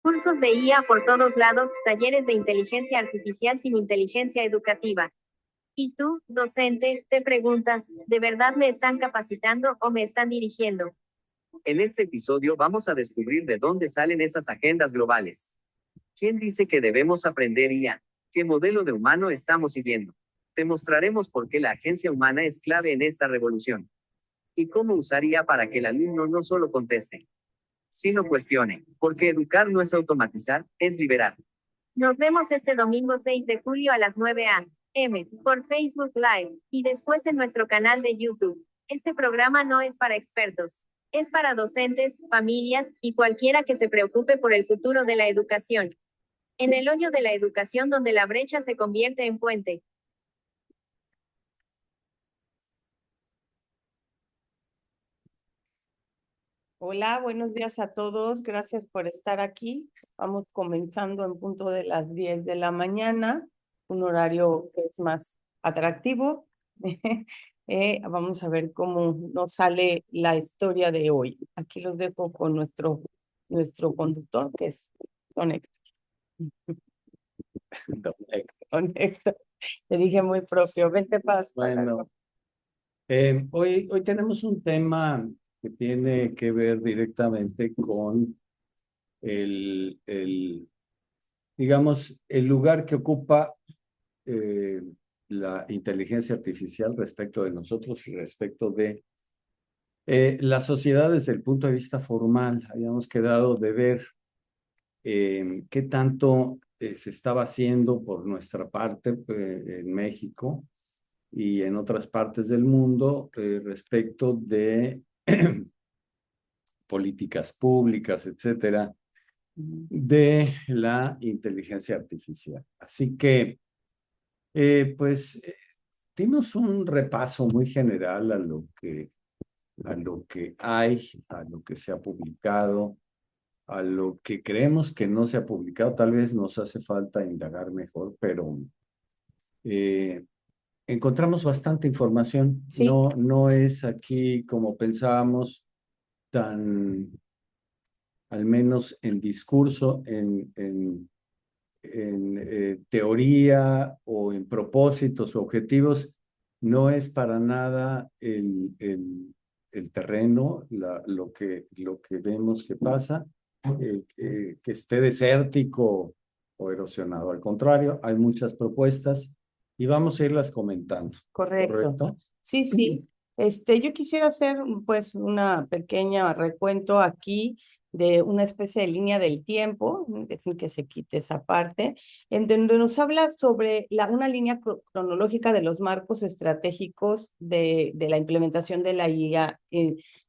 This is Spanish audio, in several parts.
Cursos de IA por todos lados, talleres de inteligencia artificial sin inteligencia educativa. Y tú, docente, te preguntas, ¿de verdad me están capacitando o me están dirigiendo? En este episodio vamos a descubrir de dónde salen esas agendas globales. ¿Quién dice que debemos aprender IA? ¿Qué modelo de humano estamos siguiendo? Te mostraremos por qué la agencia humana es clave en esta revolución. Y cómo usar IA para que el alumno no solo conteste, sino cuestione. Porque educar no es automatizar, es liberar. Nos vemos este domingo 6 de julio a las 9 a.m. por Facebook Live y después en nuestro canal de YouTube. Este programa no es para expertos. Es para docentes, familias y cualquiera que se preocupe por el futuro de la educación. En el hoyo de la educación donde la brecha se convierte en puente. Hola, buenos días a todos. Gracias por estar aquí. Vamos comenzando en punto de las 10 de la mañana, un horario que es más atractivo. Vamos a ver cómo nos sale la historia de hoy. Aquí los dejo con nuestro conductor, que es Don Héctor. Don Héctor. Le dije muy propio. Vente paz. Bueno, hoy tenemos un tema que tiene que ver directamente con digamos, el lugar que ocupa la inteligencia artificial respecto de nosotros y respecto de la sociedad desde el punto de vista formal. Habíamos quedado de ver qué tanto se estaba haciendo por nuestra parte en México y en otras partes del mundo respecto de políticas públicas, etcétera, de la inteligencia artificial. Así que, dimos un repaso muy general a lo que hay, a lo que se ha publicado, a lo que creemos que no se ha publicado. Tal vez nos hace falta indagar mejor, pero encontramos bastante información. Sí. No es aquí como pensábamos, tan, al menos en discurso, en teoría o en propósitos o objetivos, no es para nada el terreno, lo que vemos que pasa, que esté desértico o erosionado. Al contrario, hay muchas propuestas y vamos a irlas comentando. Correcto. Sí. Yo quisiera hacer pues una pequeña recuento aquí de una especie de línea del tiempo, dejen que se quite esa parte, en donde nos habla sobre una línea cronológica de los marcos estratégicos de la implementación de la IA.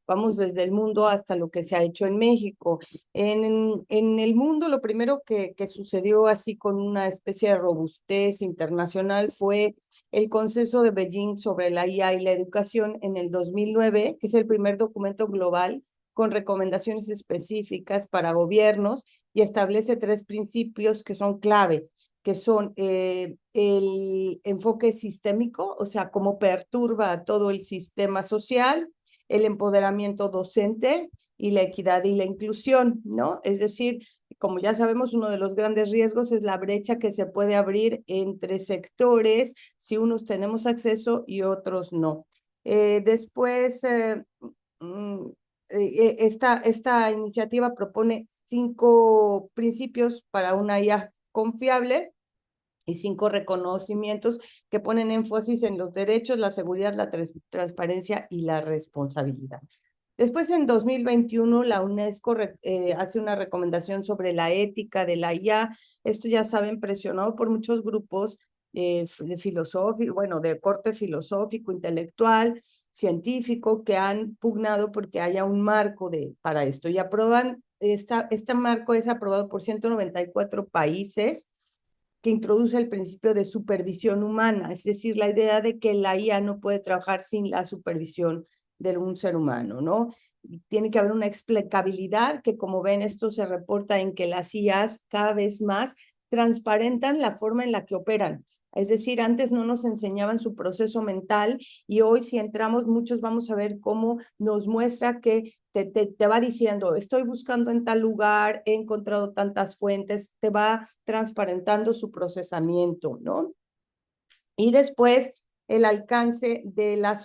Vamos desde el mundo hasta lo que se ha hecho en México. En el mundo, lo primero que sucedió así con una especie de robustez internacional fue el Consenso de Beijing sobre la IA y la educación en el 2009, que es el primer documento global con recomendaciones específicas para gobiernos y establece 3 principios que son clave, que son el enfoque sistémico, o sea, cómo perturba a todo el sistema social, el empoderamiento docente y la equidad y la inclusión, ¿no? Es decir, como ya sabemos, uno de los grandes riesgos es la brecha que se puede abrir entre sectores si unos tenemos acceso y otros no. Después, esta iniciativa propone 5 principios para una IA confiable y 5 reconocimientos que ponen énfasis en los derechos, la seguridad, la transparencia y la responsabilidad. Después, en 2021, la UNESCO hace una recomendación sobre la ética de la IA. Esto, ya saben, presionado por muchos grupos de corte filosófico, intelectual, científico, que han pugnado porque haya un marco para esto. Y aprueban, este marco es aprobado por 194 países, que introduce el principio de supervisión humana, es decir, la idea de que la IA no puede trabajar sin la supervisión de un ser humano, ¿no? Tiene que haber una explicabilidad, que como ven, esto se reporta en que las IAs cada vez más transparentan la forma en la que operan. Es decir, antes no nos enseñaban su proceso mental y hoy si entramos muchos vamos a ver cómo nos muestra que te va diciendo, estoy buscando en tal lugar, he encontrado tantas fuentes, te va transparentando su procesamiento, ¿no? Y después el alcance de la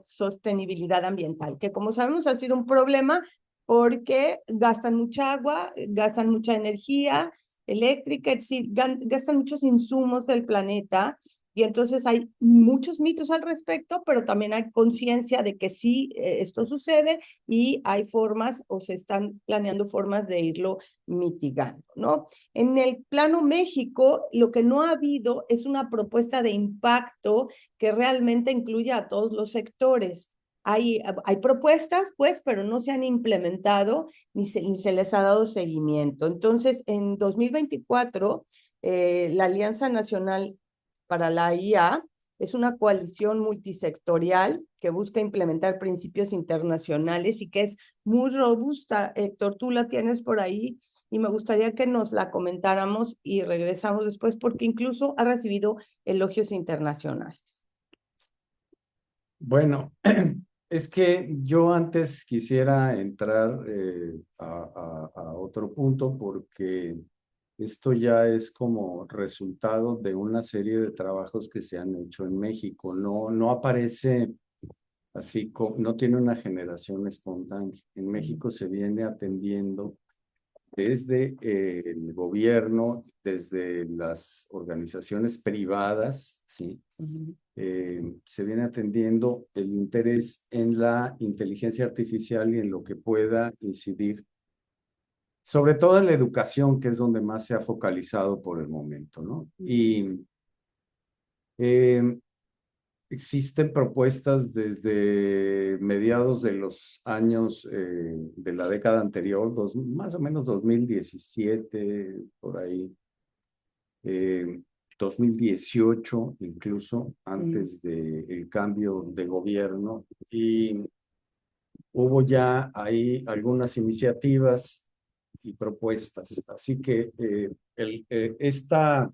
sostenibilidad ambiental, que como sabemos ha sido un problema porque gastan mucha agua, gastan mucha energía eléctrica, es decir, gastan muchos insumos del planeta. Y entonces hay muchos mitos al respecto, pero también hay conciencia de que sí, esto sucede y hay formas o se están planeando formas de irlo mitigando, ¿no? En el plano México, lo que no ha habido es una propuesta de impacto que realmente incluya a todos los sectores. Hay propuestas, pues, pero no se han implementado ni se les ha dado seguimiento. Entonces, en 2024, la Alianza Nacional para la IA es una coalición multisectorial que busca implementar principios internacionales y que es muy robusta. Héctor, tú la tienes por ahí y me gustaría que nos la comentáramos y regresamos después porque incluso ha recibido elogios internacionales. Bueno, es que yo antes quisiera entrar a otro punto porque esto ya es como resultado de una serie de trabajos que se han hecho en México. No aparece así, no tiene una generación espontánea. En México se viene atendiendo desde el gobierno, desde las organizaciones privadas, ¿sí? Se viene atendiendo el interés en la inteligencia artificial y en lo que pueda incidir, sobre todo en la educación, que es donde más se ha focalizado por el momento, ¿no? Y existen propuestas desde mediados de los años de la década anterior, más o menos 2017, por ahí, 2018, incluso antes del cambio de gobierno, y hubo ya ahí algunas iniciativas y propuestas. Así que esta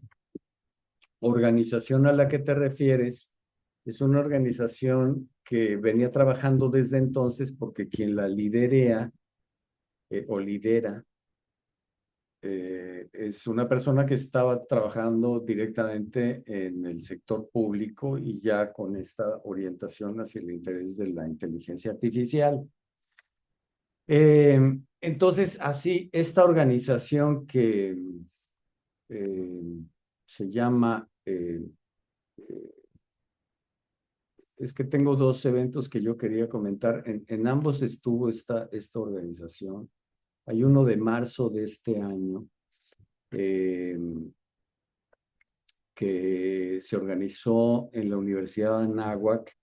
organización a la que te refieres es una organización que venía trabajando desde entonces porque quien la lidera o lidera es una persona que estaba trabajando directamente en el sector público y ya con esta orientación hacia el interés de la inteligencia artificial. Entonces, así, esta organización que se llama es que tengo dos eventos que yo quería comentar. En ambos estuvo esta organización. Hay uno de marzo de este año que se organizó en la Universidad de Anáhuac.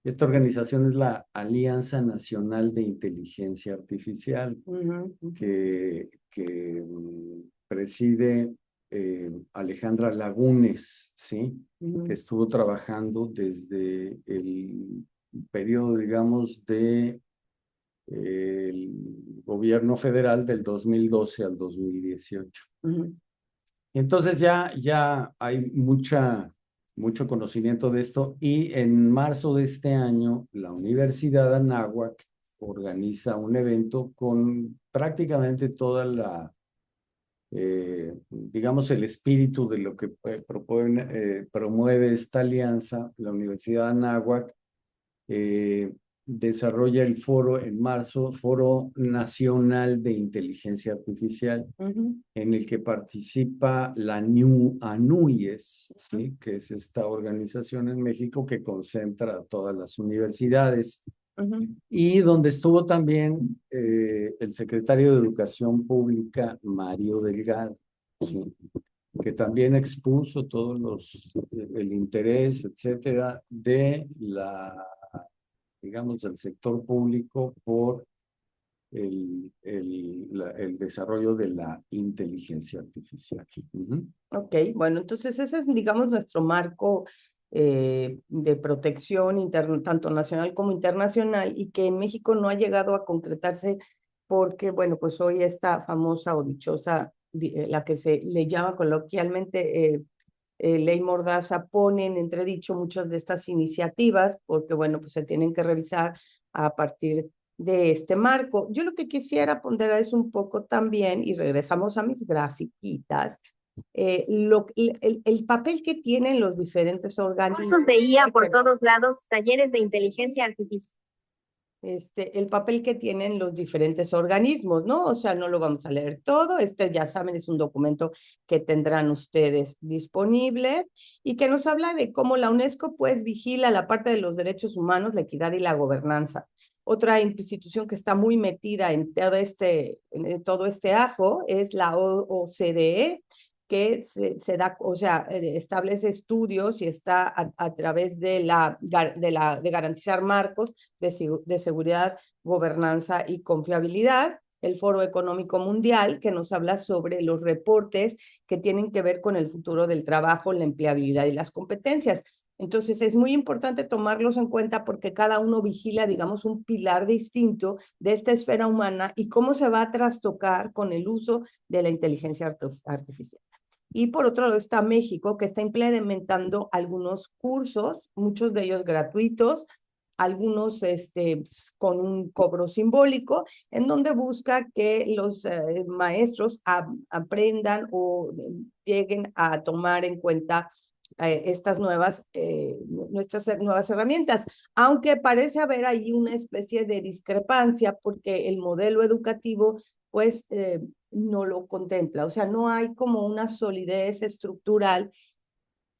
Esta organización es la Alianza Nacional de Inteligencia Artificial, que preside Alejandra Lagunes, ¿sí? Que estuvo trabajando desde el periodo, digamos, de el gobierno federal del 2012 al 2018. Entonces ya hay mucho conocimiento de esto y en marzo de este año la Universidad de Anáhuac organiza un evento con prácticamente toda la digamos, el espíritu de lo que promueve esta alianza. La Universidad de Anáhuac desarrolla el foro en marzo, Foro Nacional de Inteligencia Artificial, en el que participa la ANUYES, ¿sí? Que es esta organización en México que concentra a todas las universidades. Y donde estuvo también el secretario de Educación Pública, Mario Delgado, ¿sí? Que también expuso el interés, etcétera, de digamos, del sector público por el desarrollo de la inteligencia artificial. Ok, bueno, entonces ese es, digamos, nuestro marco de protección tanto nacional como internacional y que en México no ha llegado a concretarse porque, bueno, pues hoy esta famosa o dichosa, la que se le llama coloquialmente ley Mordaza pone en entredicho muchas de estas iniciativas, porque bueno, pues se tienen que revisar a partir de este marco. Yo lo que quisiera ponderar es un poco también, y regresamos a mis grafiquitas, el papel que tienen los diferentes organismos. Cursos de IA por todos lados, talleres de inteligencia artificial. El papel que tienen los diferentes organismos, ¿no? O sea, no lo vamos a leer todo, ya saben, es un documento que tendrán ustedes disponible y que nos habla de cómo la UNESCO pues vigila la parte de los derechos humanos, la equidad y la gobernanza. Otra institución que está muy metida en todo este ajo es la OCDE, que se da, o sea, establece estudios y está a través de garantizar marcos de seguridad, gobernanza y confiabilidad. El Foro Económico Mundial, que nos habla sobre los reportes que tienen que ver con el futuro del trabajo, la empleabilidad y las competencias. Entonces, es muy importante tomarlos en cuenta porque cada uno vigila, digamos, un pilar distinto de esta esfera humana y cómo se va a trastocar con el uso de la inteligencia artificial. Y por otro lado está México, que está implementando algunos cursos, muchos de ellos gratuitos, algunos con un cobro simbólico, en donde busca que los maestros aprendan o lleguen a tomar en cuenta nuestras nuevas herramientas, aunque parece haber ahí una especie de discrepancia porque el modelo educativo pues no lo contempla, o sea, no hay como una solidez estructural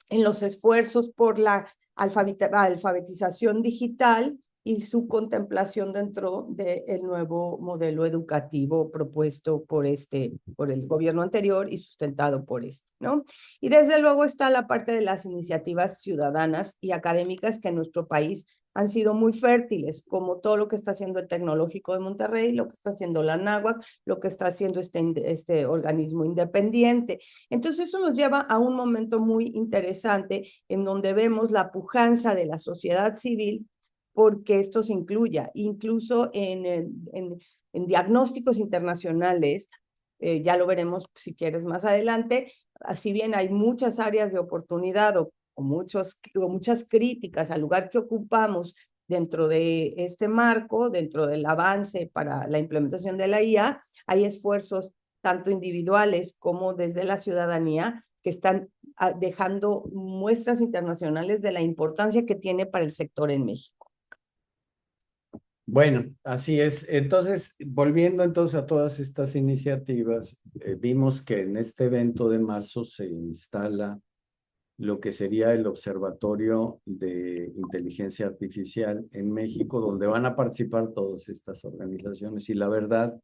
en los esfuerzos por la alfabetización digital y su contemplación dentro del nuevo modelo educativo propuesto por el gobierno anterior y sustentado por ¿no? Y desde luego está la parte de las iniciativas ciudadanas y académicas que en nuestro país han sido muy fértiles, como todo lo que está haciendo el Tecnológico de Monterrey, lo que está haciendo la NAHUAC, lo que está haciendo este organismo independiente. Entonces eso nos lleva a un momento muy interesante en donde vemos la pujanza de la sociedad civil porque esto se incluya, incluso en diagnósticos internacionales, ya lo veremos si quieres más adelante, si bien hay muchas áreas de oportunidad o muchas críticas al lugar que ocupamos dentro de este marco, dentro del avance para la implementación de la IA, hay esfuerzos tanto individuales como desde la ciudadanía que están dejando muestras internacionales de la importancia que tiene para el sector en México. Bueno, así es. Entonces, volviendo entonces a todas estas iniciativas, vimos que en este evento de marzo se instala lo que sería el Observatorio de Inteligencia Artificial en México, donde van a participar todas estas organizaciones. Y la verdad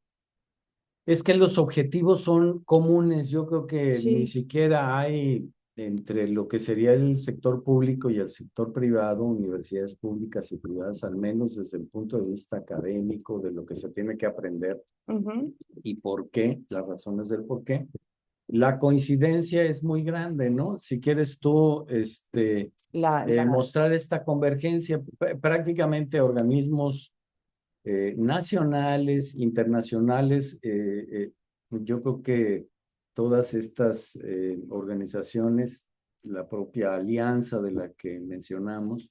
es que los objetivos son comunes. Yo creo que Sí. ni siquiera hay entre lo que sería el sector público y el sector privado, universidades públicas y privadas, al menos desde el punto de vista académico, de lo que se tiene que aprender y por qué, las razones del por qué. La coincidencia es muy grande, ¿no? Si quieres tú mostrar esta convergencia, prácticamente organismos nacionales, internacionales, yo creo que todas estas organizaciones, la propia alianza de la que mencionamos,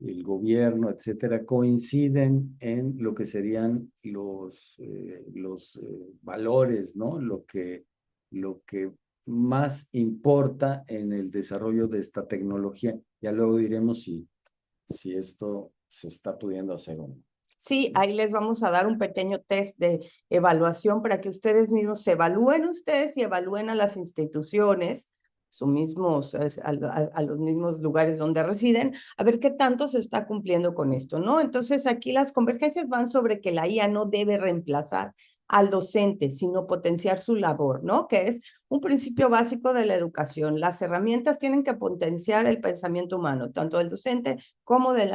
el gobierno, etcétera, coinciden en lo que serían los valores, ¿no? Lo que más importa en el desarrollo de esta tecnología. Ya luego diremos si esto se está pudiendo hacer o no. Sí, ahí les vamos a dar un pequeño test de evaluación para que ustedes mismos se evalúen ustedes y evalúen a las instituciones, a los mismos lugares donde residen, a ver qué tanto se está cumpliendo con esto, ¿no? Entonces aquí las convergencias van sobre que la IA no debe reemplazar al docente, sino potenciar su labor, ¿no? Que es un principio básico de la educación. Las herramientas tienen que potenciar el pensamiento humano, tanto del docente como del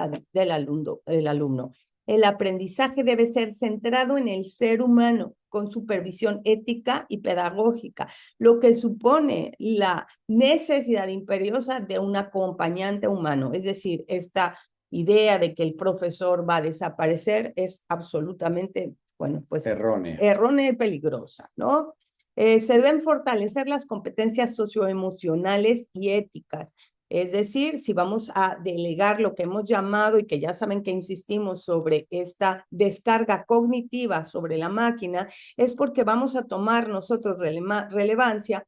alumno. El aprendizaje debe ser centrado en el ser humano, con supervisión ética y pedagógica, lo que supone la necesidad imperiosa de un acompañante humano. Es decir, esta idea de que el profesor va a desaparecer es absolutamente, bueno, pues errónea y peligrosa, ¿no? Se deben fortalecer las competencias socioemocionales y éticas. Es decir, si vamos a delegar lo que hemos llamado y que ya saben que insistimos sobre esta descarga cognitiva sobre la máquina, es porque vamos a tomar nosotros relevancia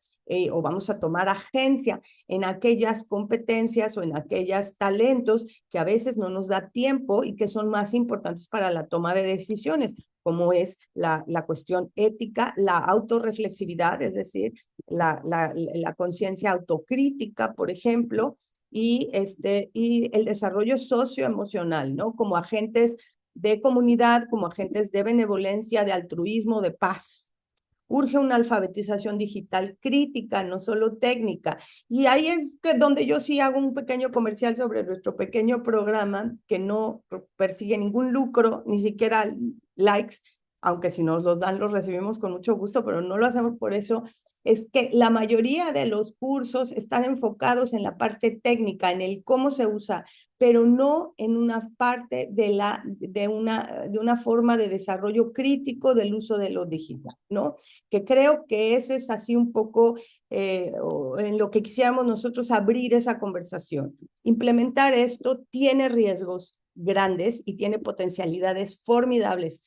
o vamos a tomar agencia en aquellas competencias o en aquellos talentos que a veces no nos da tiempo y que son más importantes para la toma de decisiones, como es la cuestión ética, la autorreflexividad, es decir, la conciencia autocrítica, por ejemplo, y el desarrollo socioemocional, ¿no? Como agentes de comunidad, como agentes de benevolencia, de altruismo, de paz. Urge una alfabetización digital crítica, no solo técnica. Y ahí es donde yo sí hago un pequeño comercial sobre nuestro pequeño programa que no persigue ningún lucro, ni siquiera likes, aunque si nos los dan los recibimos con mucho gusto, pero no lo hacemos por eso. Es que la mayoría de los cursos están enfocados en la parte técnica, en el cómo se usa, pero no en una parte de una forma de desarrollo crítico del uso de lo digital, ¿no? Que creo que ese es así un poco en lo que quisiéramos nosotros abrir esa conversación. Implementar esto tiene riesgos grandes y tiene potencialidades formidables.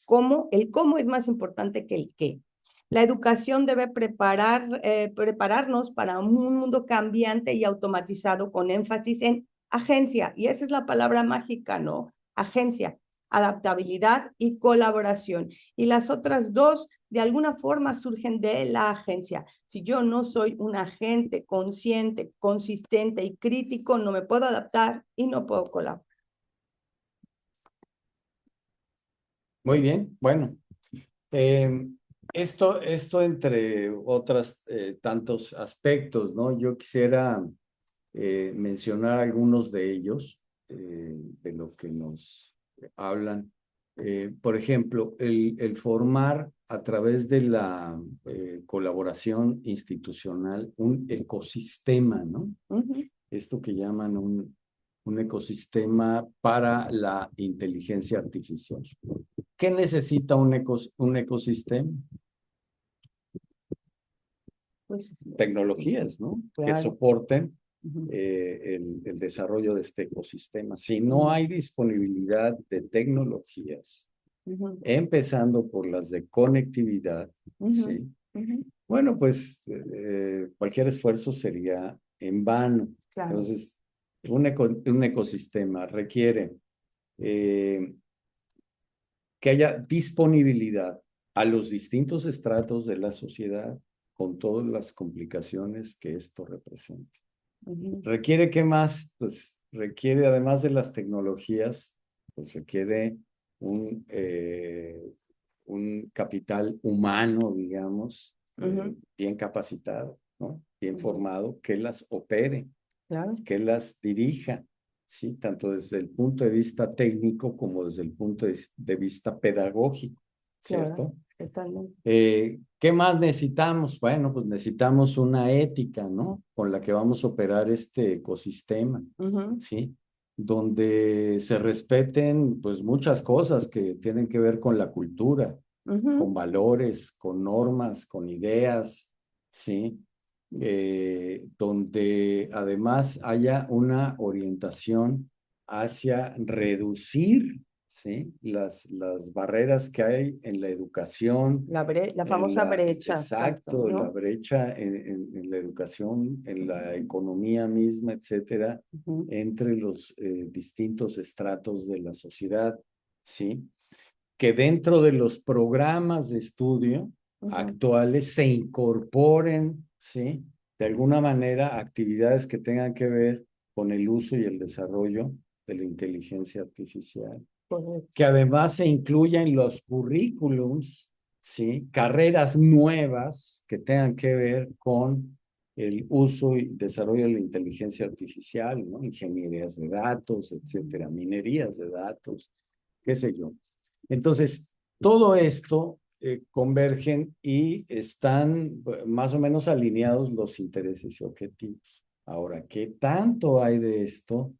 El cómo es más importante que el qué. La educación debe prepararnos para un mundo cambiante y automatizado con énfasis en agencia, y esa es la palabra mágica, ¿no? Agencia, adaptabilidad y colaboración. Y las otras dos, de alguna forma, surgen de la agencia. Si yo no soy un agente consciente, consistente y crítico, no me puedo adaptar y no puedo colaborar. Muy bien, bueno. Esto entre otros tantos aspectos, ¿no? Yo quisiera mencionar algunos de ellos, de lo que nos hablan. Por ejemplo, el formar a través de la colaboración institucional un ecosistema, ¿no? Esto que llaman un ecosistema para la inteligencia artificial. ¿Qué necesita un ecosistema? Pues, Tecnologías, ¿no? Que claro. soporten el desarrollo de este ecosistema. Si no hay disponibilidad de tecnologías, empezando por las de conectividad, ¿sí? Bueno, pues cualquier esfuerzo sería en vano. Claro. Entonces, un ecosistema requiere que haya disponibilidad a los distintos estratos de la sociedad con todas las complicaciones que esto representa. ¿Requiere qué más? Pues requiere, además de las tecnologías, pues requiere un capital humano, digamos, bien capacitado, ¿no? Bien formado, que las opere, claro, que las dirija, ¿sí? Tanto desde el punto de vista técnico como desde el punto de vista pedagógico, ¿cierto? Totalmente. ¿Qué más necesitamos? Bueno, pues necesitamos una ética, ¿no? Con la que vamos a operar este ecosistema, ¿sí? Donde se respeten, pues, muchas cosas que tienen que ver con la cultura, con valores, con normas, con ideas, ¿sí? Donde además haya una orientación hacia reducir, ¿sí? Las barreras que hay en la educación. La famosa brecha. Exacto, ¿no? la brecha en la educación, en la economía misma, etcétera, entre los distintos estratos de la sociedad, ¿sí? Que dentro de los programas de estudio actuales se incorporen, ¿sí? De alguna manera, actividades que tengan que ver con el uso y el desarrollo de la inteligencia artificial. Correcto. Que además se incluya en los currículums, ¿sí? Carreras nuevas que tengan que ver con el uso y desarrollo de la inteligencia artificial, ¿no? Ingenierías de datos, etcétera, minerías de datos, qué sé yo. Entonces, todo esto convergen y están más o menos alineados los intereses y objetivos. Ahora, ¿qué tanto hay de esto?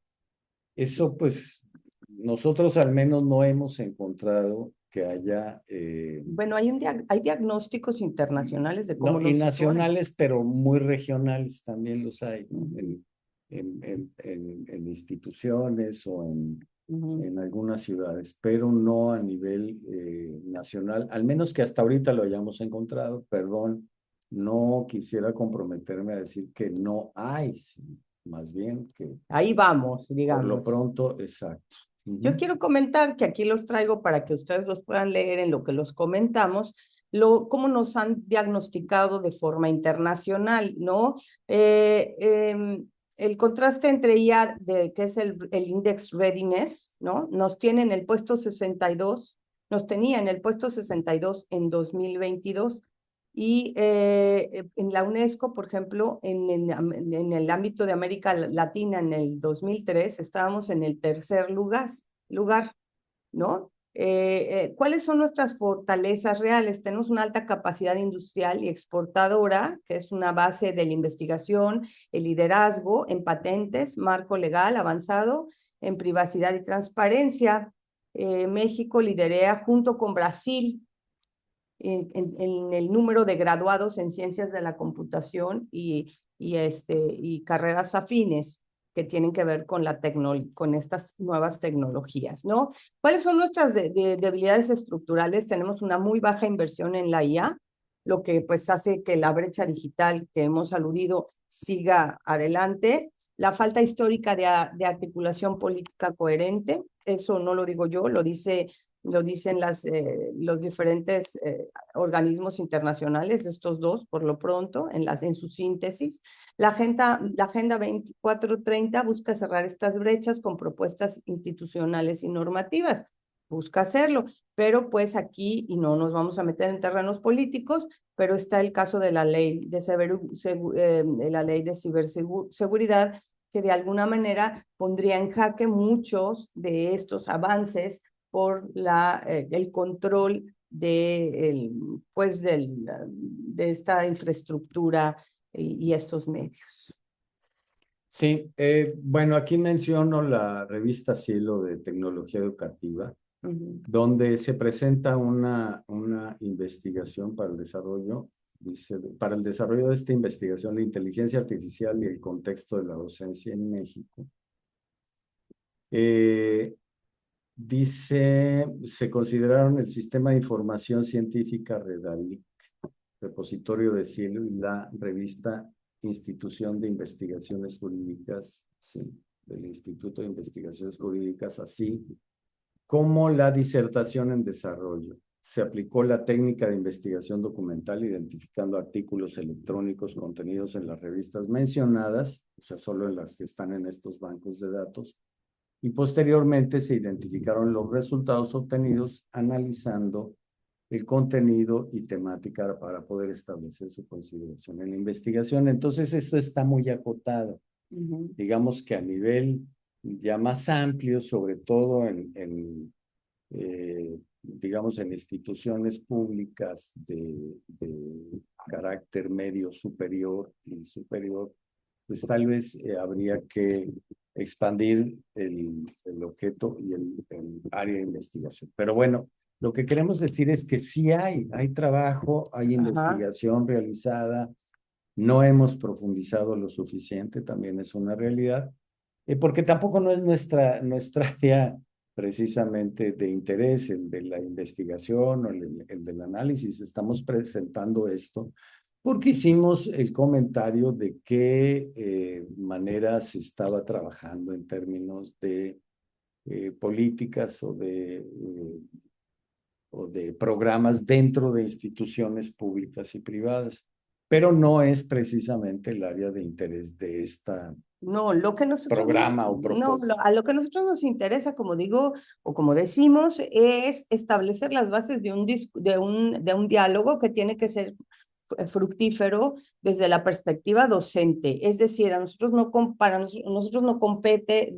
Eso, pues, nosotros al menos no hemos encontrado que haya... Bueno, hay diagnósticos internacionales de cómo no, y los nacionales, pero muy regionales también los hay, ¿no? Ujú. En instituciones o Ujú. en algunas ciudades, pero no a nivel nacional, al menos que hasta ahorita lo hayamos encontrado. Perdón, no quisiera comprometerme a decir que no hay, más bien que Ahí vamos, por lo digamos. pronto, exacto. Yo quiero comentar que aquí los traigo para que ustedes los puedan leer en lo que los comentamos, cómo nos han diagnosticado de forma internacional, ¿no? El contraste entre IA, que es el Index Readiness, ¿no? Nos tiene en el puesto 62, nos tenía en el puesto 62 en 2022. Y en la UNESCO, por ejemplo, en el ámbito de América Latina, en el 2003, estábamos en el tercer lugar, ¿no? ¿Cuáles son nuestras fortalezas reales? Tenemos una alta capacidad industrial y exportadora, que es una base de la investigación, el liderazgo en patentes, marco legal avanzado, en privacidad y transparencia. México liderea junto con Brasil en el número de graduados en ciencias de la computación y carreras afines que tienen que ver con con estas nuevas tecnologías, ¿no? ¿Cuáles son nuestras debilidades estructurales? Tenemos una muy baja inversión en la IA, lo que pues hace que la brecha digital que hemos aludido siga adelante. La falta histórica de articulación política coherente, eso no lo digo yo, lo dicen los diferentes organismos internacionales, estos dos, por lo pronto, en su síntesis. La Agenda 2430 busca cerrar estas brechas con propuestas institucionales y normativas. Busca hacerlo, pero pues aquí, y no nos vamos a meter en terrenos políticos, pero está el caso de la ley de ciberseguridad, que de alguna manera pondría en jaque muchos de estos avances por el control de esta infraestructura y estos medios. Sí, bueno, aquí menciono la revista Cielo de Tecnología Educativa, donde se presenta una investigación para el desarrollo, dice, para el desarrollo de esta investigación, la inteligencia artificial y el contexto de la docencia en México. Dice, se consideraron el Sistema de Información Científica Redalic, repositorio de Cielo, y la revista Institución de Investigaciones Jurídicas, sí, del Instituto de Investigaciones Jurídicas, así como la disertación en desarrollo. Se aplicó la técnica de investigación documental identificando artículos electrónicos contenidos en las revistas mencionadas, o sea, solo en las que están en estos bancos de datos, y posteriormente se identificaron los resultados obtenidos analizando el contenido y temática para poder establecer su consideración en la investigación. Entonces, esto está muy acotado. Digamos que a nivel ya más amplio, sobre todo digamos, en instituciones públicas de carácter medio superior y superior, pues tal vez habría que expandir el objeto y el área de investigación. Pero bueno, lo que queremos decir es que sí hay trabajo, hay investigación realizada, no hemos profundizado lo suficiente, también es una realidad, porque tampoco no es nuestra área precisamente de interés, el de la investigación o el del análisis. Estamos presentando esto porque hicimos el comentario de qué manera se estaba trabajando en términos de políticas o de programas dentro de instituciones públicas y privadas, pero no es precisamente el área de interés de esta No, lo que nosotros programa o no, propuesta. a lo que nosotros nos interesa, como digo, o como decimos, es establecer las bases de un diálogo que tiene que ser fructífero desde la perspectiva docente. Es decir, a nosotros no, para nosotros no compete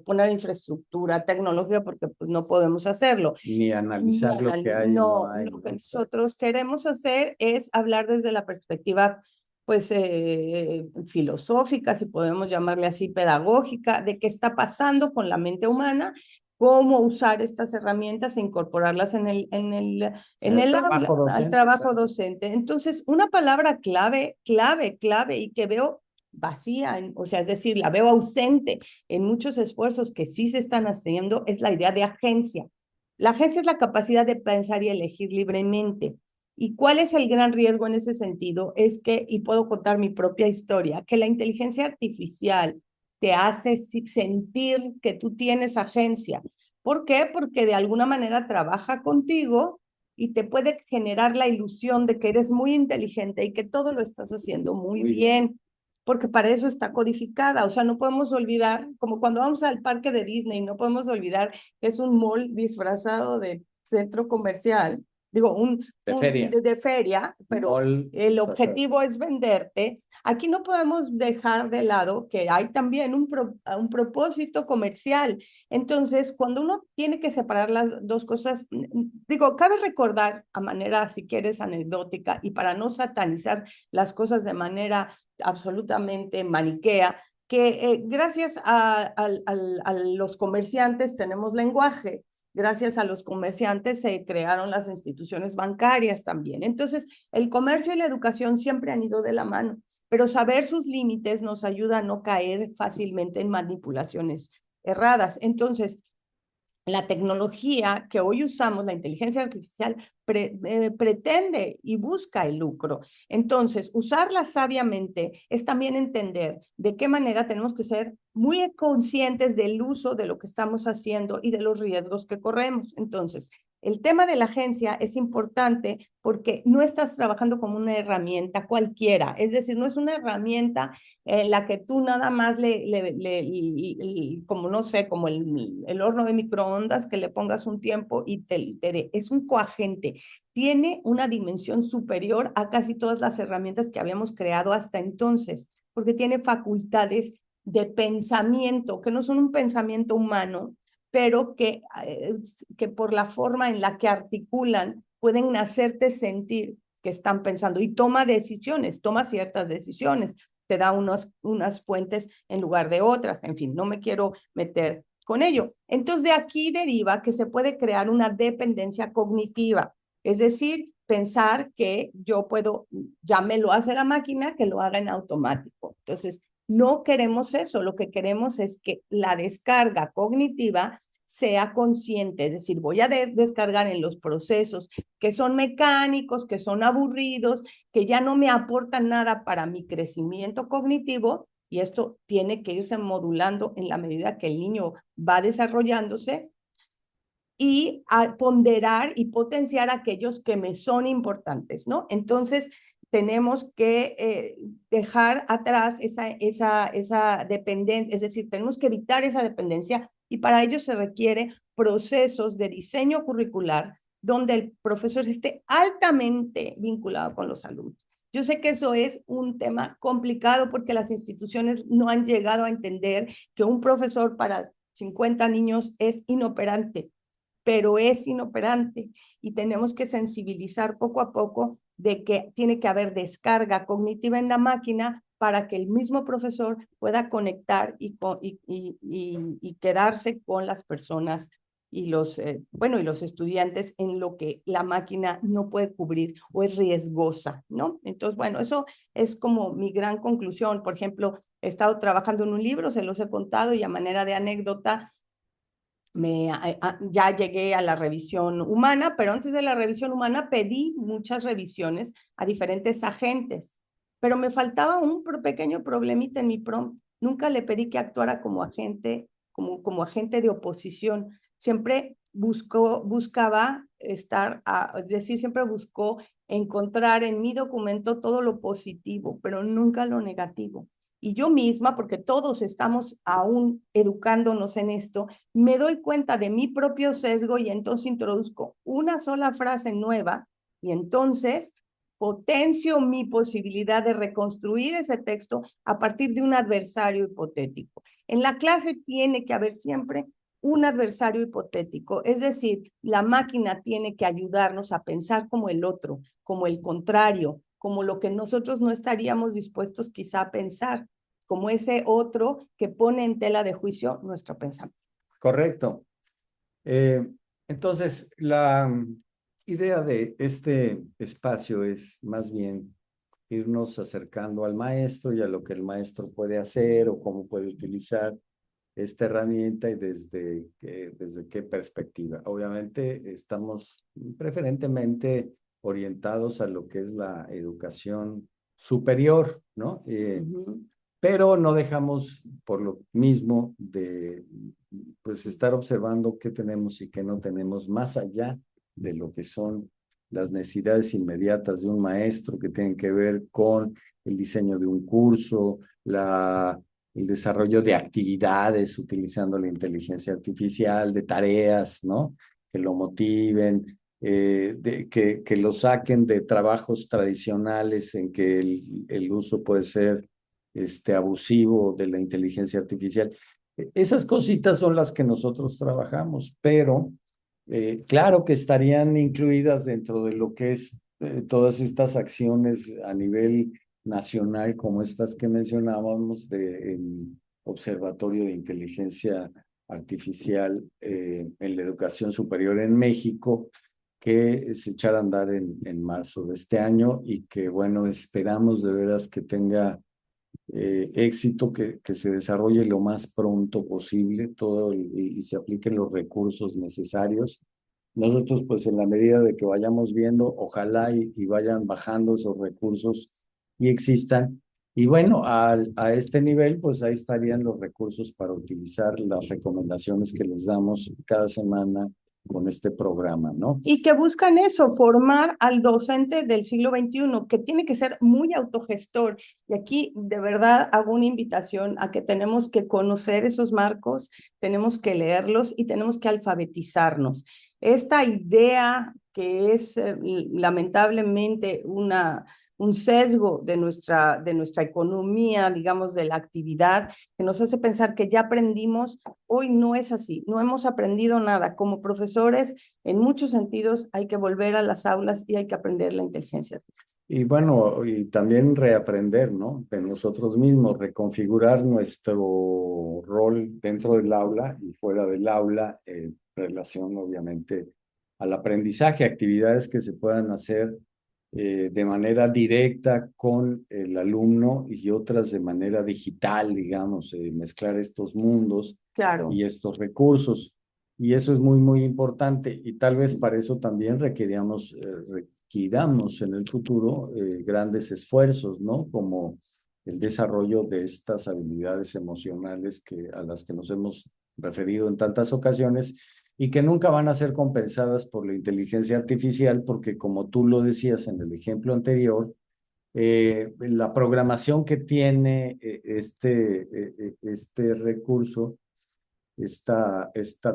poner infraestructura, tecnología, porque pues, no podemos hacerlo. Ni analizar lo que hay No, no hay. lo que nosotros queremos hacer es hablar desde la perspectiva pues filosófica, si podemos llamarle así, pedagógica, de qué está pasando con la mente humana cómo usar estas herramientas e incorporarlas en el trabajo aula, al docente, trabajo exacto. docente. Entonces, una palabra clave y que veo vacía, o sea, es decir, la veo ausente en muchos esfuerzos que sí se están haciendo, es la idea de agencia. La agencia es la capacidad de pensar y elegir libremente. ¿Y cuál es el gran riesgo en ese sentido? Es que, y puedo contar mi propia historia, que la inteligencia artificial te hace sentir que tú tienes agencia. ¿Por qué? Porque de alguna manera trabaja contigo y te puede generar la ilusión de que eres muy inteligente y que todo lo estás haciendo muy bien, porque para eso está codificada. O sea, no podemos olvidar, como cuando vamos al parque de Disney, no podemos olvidar que es un mall disfrazado de centro comercial, digo, de feria, pero el objetivo es venderte. Aquí no podemos dejar de lado que hay también un propósito comercial. Entonces, cuando uno tiene que separar las dos cosas, digo, cabe recordar a manera, si quieres, anecdótica y para no satanizar las cosas de manera absolutamente maniquea, que gracias a los comerciantes tenemos lenguaje. Gracias a los comerciantes se crearon las instituciones bancarias también. Entonces, el comercio y la educación siempre han ido de la mano, pero saber sus límites nos ayuda a no caer fácilmente en manipulaciones erradas. Entonces, la tecnología que hoy usamos, la inteligencia artificial, pretende y busca el lucro. Entonces, usarla sabiamente es también entender de qué manera tenemos que ser muy conscientes del uso de lo que estamos haciendo y de los riesgos que corremos. Entonces, el tema de la agencia es importante porque no estás trabajando como una herramienta cualquiera, es decir, no es una herramienta en la que tú nada más como no sé, como el horno de microondas, que le pongas un tiempo y te dé. Es un coagente. Tiene una dimensión superior a casi todas las herramientas que habíamos creado hasta entonces, porque tiene facultades de pensamiento, que no son un pensamiento humano, pero que por la forma en la que articulan pueden hacerte sentir que están pensando y toma decisiones, toma ciertas decisiones, te da unas fuentes en lugar de otras, en fin, no me quiero meter con ello. Entonces, de aquí deriva que se puede crear una dependencia cognitiva, es decir, pensar que yo puedo, ya me lo hace la máquina, que lo haga en automático. Entonces, no queremos eso, lo que queremos es que la descarga cognitiva sea consciente, es decir, voy a descargar en los procesos que son mecánicos, que son aburridos, que ya no me aportan nada para mi crecimiento cognitivo, y esto tiene que irse modulando en la medida que el niño va desarrollándose, y a ponderar y potenciar aquellos que me son importantes, ¿no? Entonces, tenemos que dejar atrás esa dependencia, es decir, tenemos que evitar esa dependencia y para ello se requiere procesos de diseño curricular donde el profesor esté altamente vinculado con los alumnos. Yo sé que eso es un tema complicado porque las instituciones no han llegado a entender que un profesor para 50 niños es inoperante, pero es inoperante y tenemos que sensibilizar poco a poco de que tiene que haber descarga cognitiva en la máquina para que el mismo profesor pueda conectar y quedarse con las personas y los estudiantes en lo que la máquina no puede cubrir o es riesgosa, ¿no? Entonces, bueno, eso es como mi gran conclusión. Por ejemplo, he estado trabajando en un libro, se los he contado y a manera de anécdota, ya llegué a la revisión humana, pero antes de la revisión humana pedí muchas revisiones a diferentes agentes, pero me faltaba un pequeño problemita en mi prompt. Nunca le pedí que actuara como agente, como agente de oposición. Siempre buscaba estar, es decir, siempre buscó encontrar en mi documento todo lo positivo, pero nunca lo negativo. Y yo misma, porque todos estamos aún educándonos en esto, me doy cuenta de mi propio sesgo y entonces introduzco una sola frase nueva y entonces potencio mi posibilidad de reconstruir ese texto a partir de un adversario hipotético. En la clase tiene que haber siempre un adversario hipotético, es decir, la máquina tiene que ayudarnos a pensar como el otro, como el contrario, como lo que nosotros no estaríamos dispuestos quizá a pensar, como ese otro que pone en tela de juicio nuestro pensamiento. Correcto. Eh, entonces, la idea de este espacio es más bien irnos acercando al maestro y a lo que el maestro puede hacer o cómo puede utilizar esta herramienta y desde qué perspectiva. Obviamente estamos preferentemente orientados a lo que es la educación superior, ¿no? Pero no dejamos por lo mismo de pues estar observando qué tenemos y qué no tenemos más allá de lo que son las necesidades inmediatas de un maestro que tienen que ver con el diseño de un curso, el desarrollo de actividades utilizando la inteligencia artificial, de tareas, ¿no? Que lo motiven, que lo saquen de trabajos tradicionales en que el uso puede ser abusivo de la inteligencia artificial. Esas cositas son las que nosotros trabajamos, pero claro que estarían incluidas dentro de lo que es todas estas acciones a nivel nacional, como estas que mencionábamos del Observatorio de Inteligencia Artificial en la Educación Superior en México, que se echara a andar en marzo de este año y que, bueno, esperamos de veras que tenga éxito, que se desarrolle lo más pronto posible y se apliquen los recursos necesarios. Nosotros, pues en la medida de que vayamos viendo, ojalá y vayan bajando esos recursos y existan. Y bueno, a este nivel, pues ahí estarían los recursos para utilizar las recomendaciones que les damos cada semana con este programa, ¿no? Y que buscan eso, formar al docente del siglo XXI, que tiene que ser muy autogestor. Y aquí de verdad hago una invitación a que tenemos que conocer esos marcos, tenemos que leerlos y tenemos que alfabetizarnos. Esta idea que es lamentablemente un sesgo de nuestra economía, digamos, de la actividad, que nos hace pensar que ya aprendimos, hoy no es así, no hemos aprendido nada. Como profesores, en muchos sentidos, hay que volver a las aulas y hay que aprender la inteligencia artificial. Y bueno, y también reaprender, ¿no? De nosotros mismos, reconfigurar nuestro rol dentro del aula y fuera del aula, relación obviamente al aprendizaje, actividades que se puedan hacer de manera directa con el alumno y otras de manera digital, digamos, mezclar estos mundos Claro. y estos recursos. Y eso es muy, muy importante. Y tal vez para eso también requiramos en el futuro grandes esfuerzos, ¿no? Como el desarrollo de estas habilidades emocionales a las que nos hemos referido en tantas ocasiones y que nunca van a ser compensadas por la inteligencia artificial, porque como tú lo decías en el ejemplo anterior, la programación que tiene este recurso, esta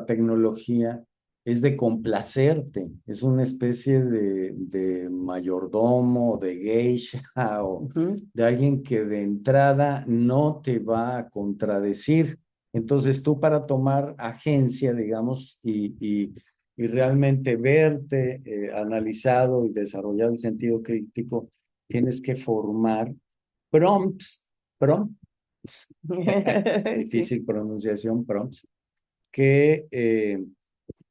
tecnología, es de complacerte, es una especie de mayordomo, de geisha o de alguien que de entrada no te va a contradecir. Entonces tú para tomar agencia, digamos, y realmente verte analizado y desarrollar el sentido crítico, tienes que formar prompts, difícil pronunciación, prompts, que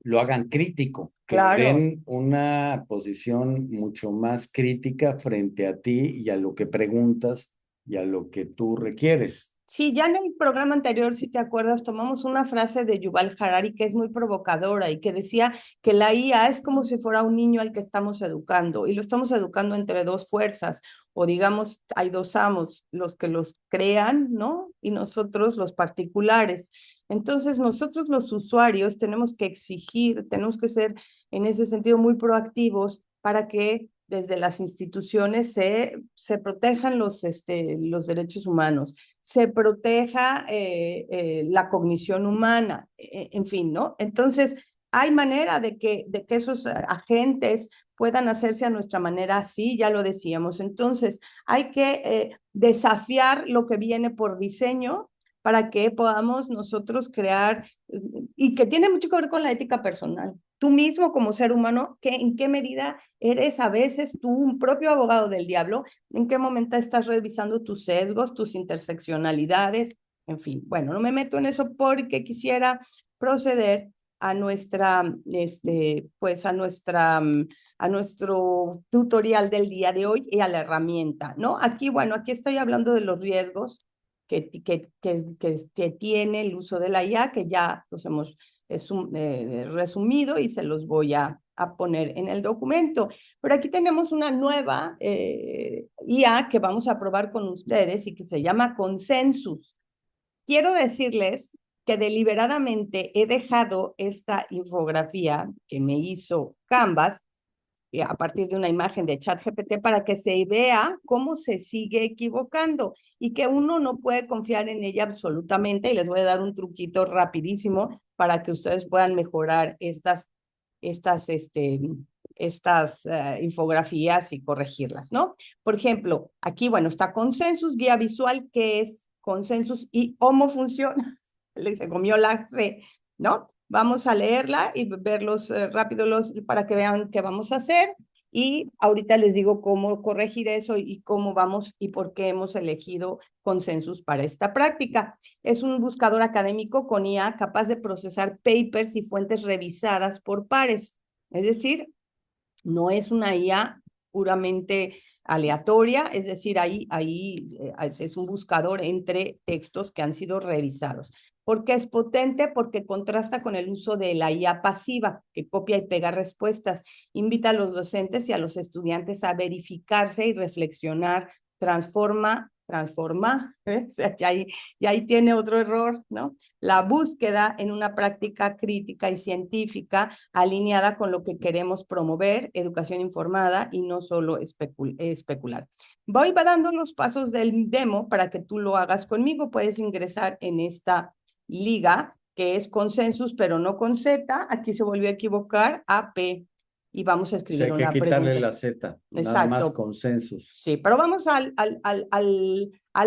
lo hagan crítico, que Claro. le den una posición mucho más crítica frente a ti y a lo que preguntas y a lo que tú requieres. Sí, ya en el programa anterior, si te acuerdas, tomamos una frase de Yuval Harari que es muy provocadora y que decía que la IA es como si fuera un niño al que estamos educando y lo estamos educando entre dos fuerzas o digamos, hay dos amos, los que los crean, ¿no? Y nosotros los particulares. Entonces, nosotros los usuarios tenemos que exigir, tenemos que ser en ese sentido muy proactivos para que desde las instituciones se protejan los derechos humanos, se proteja la cognición humana, en fin, ¿no? Entonces, hay manera de que esos agentes puedan hacerse a nuestra manera, sí, ya lo decíamos. Entonces, hay que desafiar lo que viene por diseño para que podamos nosotros crear, y que tiene mucho que ver con la ética personal. Tú mismo como ser humano, ¿en qué medida eres a veces tú un propio abogado del diablo? ¿En qué momento estás revisando tus sesgos, tus interseccionalidades? En fin, bueno, no me meto en eso porque quisiera proceder pues a nuestro tutorial del día de hoy y a la herramienta, ¿no? Aquí, bueno, aquí estoy hablando de los riesgos que tiene el uso de la IA, que ya los hemos resumido y se los voy a poner en el documento. Pero aquí tenemos una nueva IA que vamos a probar con ustedes y que se llama Consensus. Quiero decirles que deliberadamente he dejado esta infografía que me hizo Canvas a partir de una imagen de ChatGPT para que se vea cómo se sigue equivocando y que uno no puede confiar en ella absolutamente. Y les voy a dar un truquito rapidísimo para que ustedes puedan mejorar estas infografías y corregirlas, ¿no? Por ejemplo, aquí, bueno, está Consensus, guía visual, que es Consensus y cómo funciona. Se comió la C, ¿no? Vamos a leerla y verlos rápido para que vean qué vamos a hacer. Y ahorita les digo cómo corregir eso y cómo vamos y por qué hemos elegido Consensus para esta práctica. Es un buscador académico con IA capaz de procesar papers y fuentes revisadas por pares. Es decir, no es una IA puramente aleatoria, es decir, ahí es un buscador entre textos que han sido revisados. ¿Por qué es potente? Porque contrasta con el uso de la IA pasiva, que copia y pega respuestas. Invita a los docentes y a los estudiantes a verificarse y reflexionar, transforma, ¿eh? O sea, ya ahí tiene otro error, ¿no? La búsqueda en una práctica crítica y científica alineada con lo que queremos promover, educación informada y no solo especular. Voy dando los pasos del demo para que tú lo hagas conmigo. Puedes ingresar en esta liga, que es Consensus, pero no con Z. Aquí se volvió a equivocar, AP. Y vamos a O escribir sea, hay una que quitarle pregunta. la Z, nada más Exacto. Consensus. Sí, pero vamos al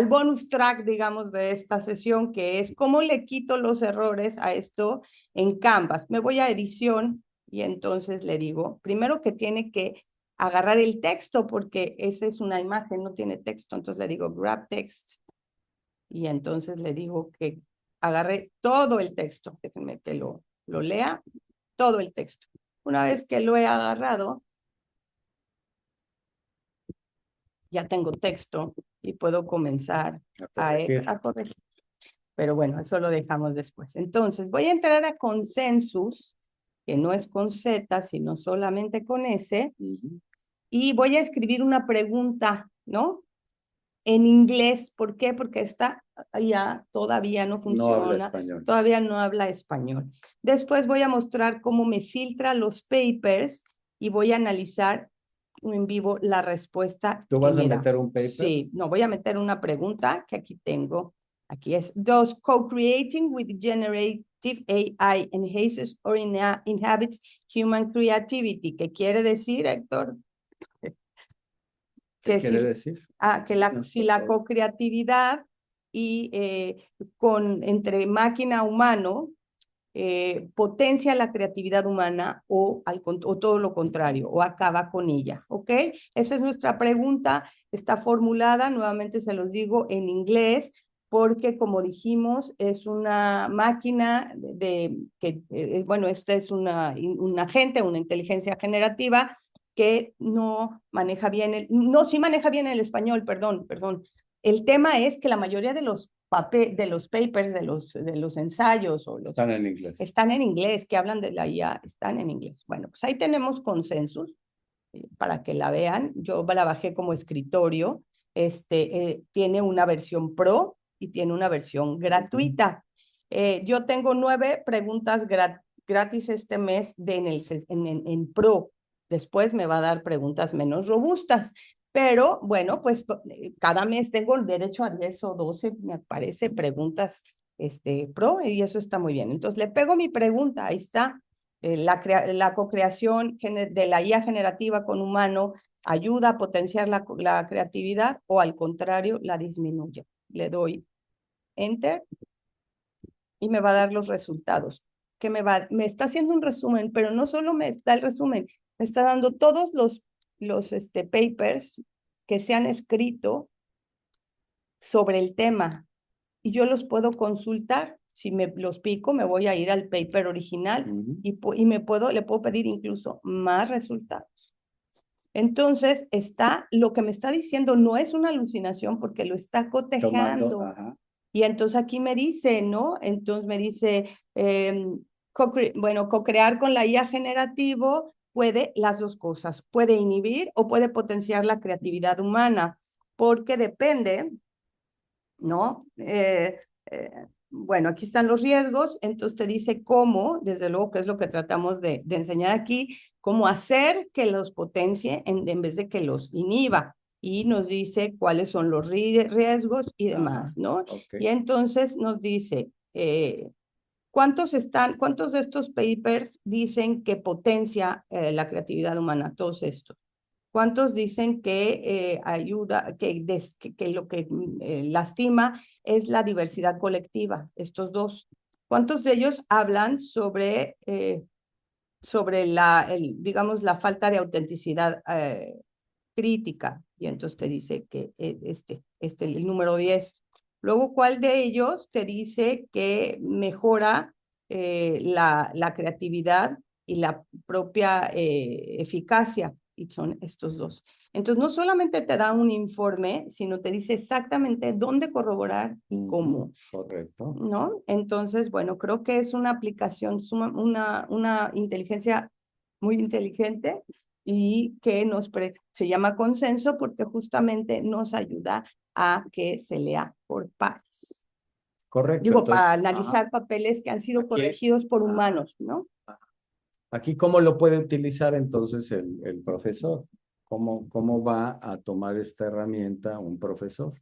bonus track, digamos, de esta sesión, que es cómo le quito los errores a esto en Canvas. Me voy a edición y entonces le digo, primero que tiene que agarrar el texto, porque esa es una imagen, no tiene texto. Entonces le digo grab text y entonces le digo que agarre todo el texto. Déjenme que lo lea, todo el texto. Una vez que lo he agarrado, ya tengo texto y puedo comenzar a corregir. Pero bueno, eso lo dejamos después. Entonces, voy a entrar a Consensus, que no es con Z, sino solamente con S, y voy a escribir una pregunta, ¿no? En inglés. ¿Por qué? Porque esta ya todavía no funciona. No habla español. Todavía no habla español. Después voy a mostrar cómo me filtra los papers y voy a analizar en vivo la respuesta. ¿Tú vas a meter un paper? Sí, no, voy a meter una pregunta que aquí tengo. Aquí es, ¿does co-creating with generative AI enhances or inhabits human creativity? ¿Qué quiere decir, Héctor? ¿Qué quiere decir? Que si la co-creatividad y entre máquina humano potencia la creatividad humana o todo lo contrario, o acaba con ella, ¿ok? Esa es nuestra pregunta, está formulada, nuevamente se los digo, en inglés, porque como dijimos, es una máquina bueno, esta es un agente, una inteligencia generativa que no maneja bien, sí maneja bien el español, perdón. El tema es que la mayoría de los papers, de los ensayos están en inglés. Están en inglés, que hablan de la IA, están en inglés. Bueno, pues ahí tenemos Consensus, para que la vean. Yo la bajé como escritorio. Tiene una versión Pro y tiene una versión gratuita. Yo tengo 9 preguntas gratis este mes en Pro. Después me va a dar preguntas menos robustas. Pero bueno, pues cada mes tengo el derecho a 10 o 12, me parece, preguntas Pro, y eso está muy bien. Entonces le pego mi pregunta, ahí está. La co-creación de la IA generativa con humano ayuda a potenciar la creatividad o al contrario, la disminuye. Le doy Enter y me va a dar los resultados. Me está haciendo un resumen, pero no solo me está el resumen, me está dando todos los papers que se han escrito sobre el tema y yo los puedo consultar. Si me los pico, me voy a ir al paper original y le puedo pedir incluso más resultados. Entonces, lo que me está diciendo no es una alucinación porque lo está cotejando. Ajá. Y entonces aquí me dice, ¿no? Entonces me dice, co-crear con la IA generativo puede las dos cosas, puede inhibir o puede potenciar la creatividad humana, porque depende, ¿no? Bueno, aquí están los riesgos, entonces te dice cómo, desde luego que es lo que tratamos de enseñar aquí, cómo hacer que los potencie en vez de que los inhiba. Y nos dice cuáles son los riesgos y demás, ¿no? Okay. Y entonces nos dice, ¿cuántos de estos papers dicen que potencia la creatividad humana? Todos estos. ¿Cuántos dicen que ayuda, que lo que lastima es la diversidad colectiva? Estos dos. ¿Cuántos de ellos hablan sobre digamos, la falta de autenticidad crítica? Y entonces te dice que el número 10. Luego, ¿cuál de ellos te dice que mejora la creatividad y la propia eficacia? Y son estos dos. Entonces, no solamente te da un informe, sino te dice exactamente dónde corroborar y cómo. Correcto. ¿No? Entonces, bueno, creo que es una aplicación, una inteligencia muy inteligente y que se llama consenso porque justamente nos ayuda a que se lea por pares. Correcto. Digo, entonces, para analizar papeles que han sido corregidos por humanos, ¿no? Aquí, ¿cómo lo puede utilizar entonces el profesor? ¿Cómo va a tomar esta herramienta un profesor?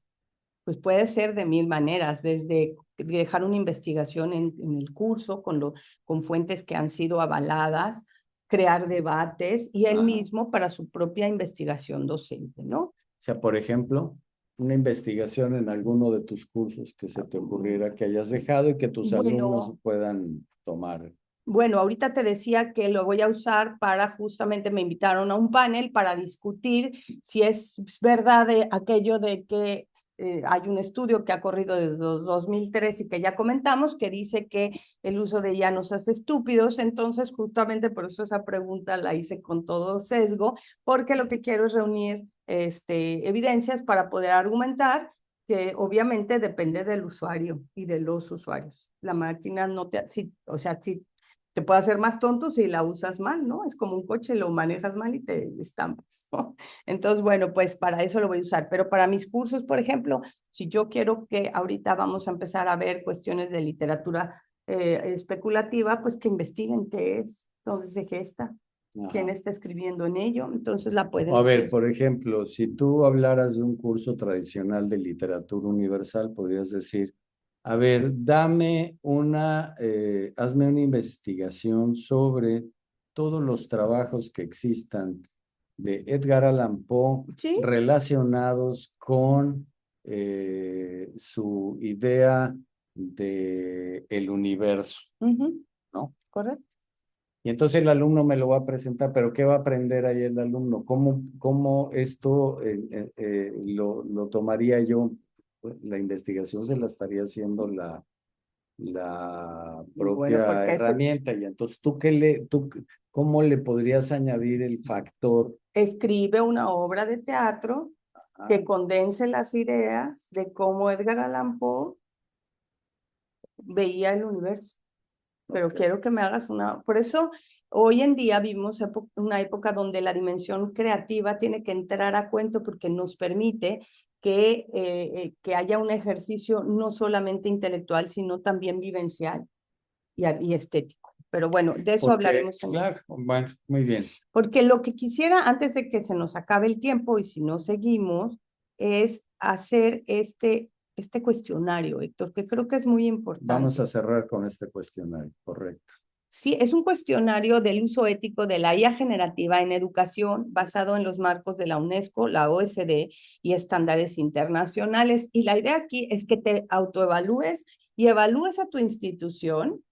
Pues puede ser de mil maneras, desde dejar una investigación en el curso con fuentes que han sido avaladas, crear debates y él mismo para su propia investigación docente, ¿no? O sea, por ejemplo, una investigación en alguno de tus cursos que se te ocurriera que hayas dejado y que tus alumnos puedan tomar. Bueno, ahorita te decía que lo voy a usar justamente me invitaron a un panel para discutir si es verdad aquello de que hay un estudio que ha corrido desde 2003 y que ya comentamos que dice que el uso de IA nos hace estúpidos. Entonces, justamente por eso esa pregunta la hice con todo sesgo, porque lo que quiero es reunir evidencias para poder argumentar que obviamente depende del usuario y de los usuarios. La máquina no te, o sea, si te puede hacer más tonto si la usas mal, ¿no? Es como un coche, lo manejas mal y te estampas, ¿no? Entonces, bueno, pues para eso lo voy a usar. Pero para mis cursos, por ejemplo, si yo quiero que ahorita vamos a empezar a ver cuestiones de literatura especulativa, pues que investiguen qué es, dónde se gesta, quién está escribiendo en ello, entonces la pueden A ver, por ejemplo, si tú hablaras de un curso tradicional de literatura universal, podrías decir, a ver, hazme una investigación sobre todos los trabajos que existan de Edgar Allan Poe relacionados con su idea de el universo, ¿no? Correcto. Y entonces el alumno me lo va a presentar, pero ¿qué va a aprender ahí el alumno? ¿Cómo esto lo tomaría yo? La investigación se la estaría haciendo la propia herramienta. Y entonces, ¿cómo le podrías añadir el factor? Escribe una obra de teatro que condense las ideas de cómo Edgar Allan Poe veía el universo. Pero quiero que me hagas por eso hoy en día vivimos una época donde la dimensión creativa tiene que entrar a cuento porque nos permite que haya un ejercicio no solamente intelectual, sino también vivencial y estético. Pero bueno, de eso hablaremos. Claro, bueno, muy bien. Porque lo que quisiera, antes de que se nos acabe el tiempo y si no seguimos, es hacer este cuestionario, Héctor, que creo que es muy importante. Vamos a cerrar con este cuestionario, correcto. Sí, es un cuestionario del uso ético de la IA generativa en educación basado en los marcos de la UNESCO, la OSD y estándares internacionales. Y la idea aquí es que te autoevalúes y evalúes a tu institución,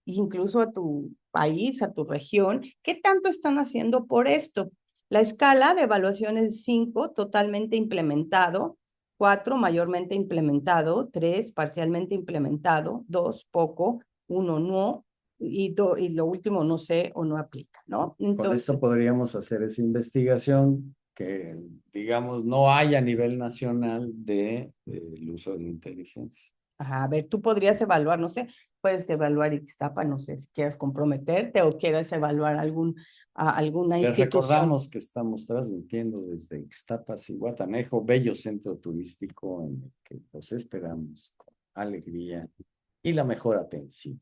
incluso a tu país, a tu región, ¿qué tanto están haciendo por esto? La escala de evaluación es 5, totalmente implementado, 4, mayormente implementado. 3, parcialmente implementado. 2, poco. 1, no. Y lo último, no sé o no aplica, ¿no? Con Entonces, esto podríamos hacer esa investigación que, digamos, no hay a nivel nacional de el uso de la inteligencia. ajá, a ver, tú podrías evaluar, no sé, puedes evaluar Ixtapa, no sé si quieres comprometerte o quieres evaluar alguna Les institución. recordamos que estamos transmitiendo desde Ixtapas y Guatanejo, bello centro turístico en el que los esperamos con alegría y la mejor atención.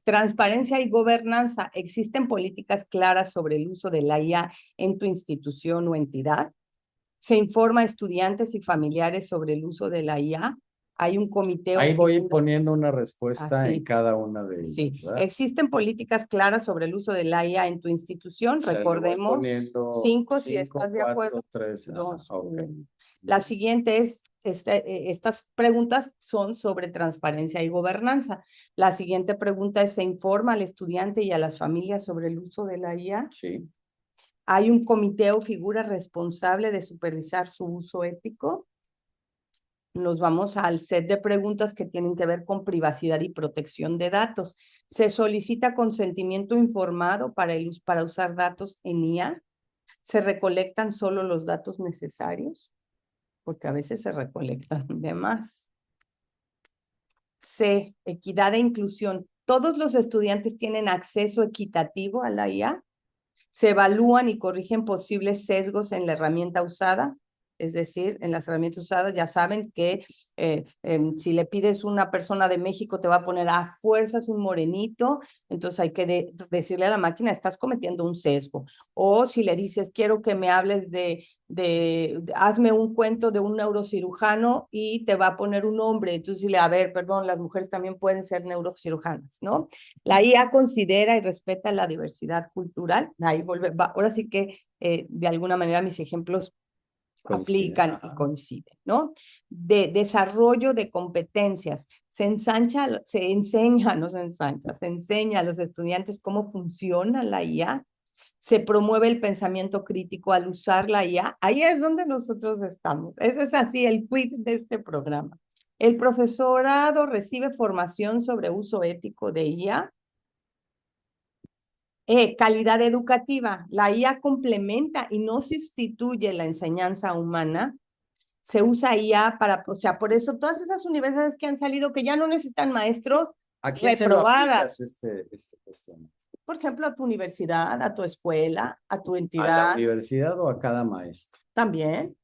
Transparencia y gobernanza. ¿Existen políticas claras sobre el uso de la IA en tu institución o entidad? ¿Se informa a estudiantes y familiares sobre el uso de la IA? ¿Hay un comité o Ahí voy figura? poniendo una respuesta en Así. cada una de ellas, Sí, ¿verdad? existen políticas claras sobre el uso de la IA en tu institución. O sea, le voy Recordemos, poniendo 5 si 5, estás de 4, acuerdo, 3. 2, Ok. 1. La siguiente es, estas preguntas son sobre transparencia y gobernanza. La siguiente pregunta es, ¿se informa al estudiante y a las familias sobre el uso de la IA? Sí. ¿Hay un comité o figura responsable de supervisar su uso ético? Nos vamos al set de preguntas que tienen que ver con privacidad y protección de datos. ¿Se solicita consentimiento informado para usar datos en IA? ¿Se recolectan solo los datos necesarios? Porque a veces se recolectan de más. C, equidad e inclusión. ¿Todos los estudiantes tienen acceso equitativo a la IA? ¿Se evalúan y corrigen posibles sesgos en la herramienta usada? Es decir, en las herramientas usadas ya saben que si le pides una persona de México te va a poner a fuerzas un morenito, entonces hay que decirle a la máquina, estás cometiendo un sesgo. O si le dices, quiero que me hables hazme un cuento de un neurocirujano y te va a poner un hombre, entonces dile, a ver, perdón, las mujeres también pueden ser neurocirujanas, ¿no? La IA considera y respeta la diversidad cultural. Ahí ahora sí que de alguna manera mis ejemplos aplican y coinciden, ¿no? De desarrollo de competencias. Se enseña a los estudiantes cómo funciona la IA. Se promueve el pensamiento crítico al usar la IA. Ahí es donde nosotros estamos. Ese es así el quiz de este programa. El profesorado recibe formación sobre uso ético de IA. Calidad educativa. La IA complementa y no sustituye la enseñanza humana. Se usa IA o sea, por eso todas esas universidades que han salido que ya no necesitan maestros, ¿A quién se lo aplicas reprobadas. este cuestión? Por ejemplo, a tu universidad, a tu escuela, a tu ¿A la entidad, universidad o a cada maestro? también.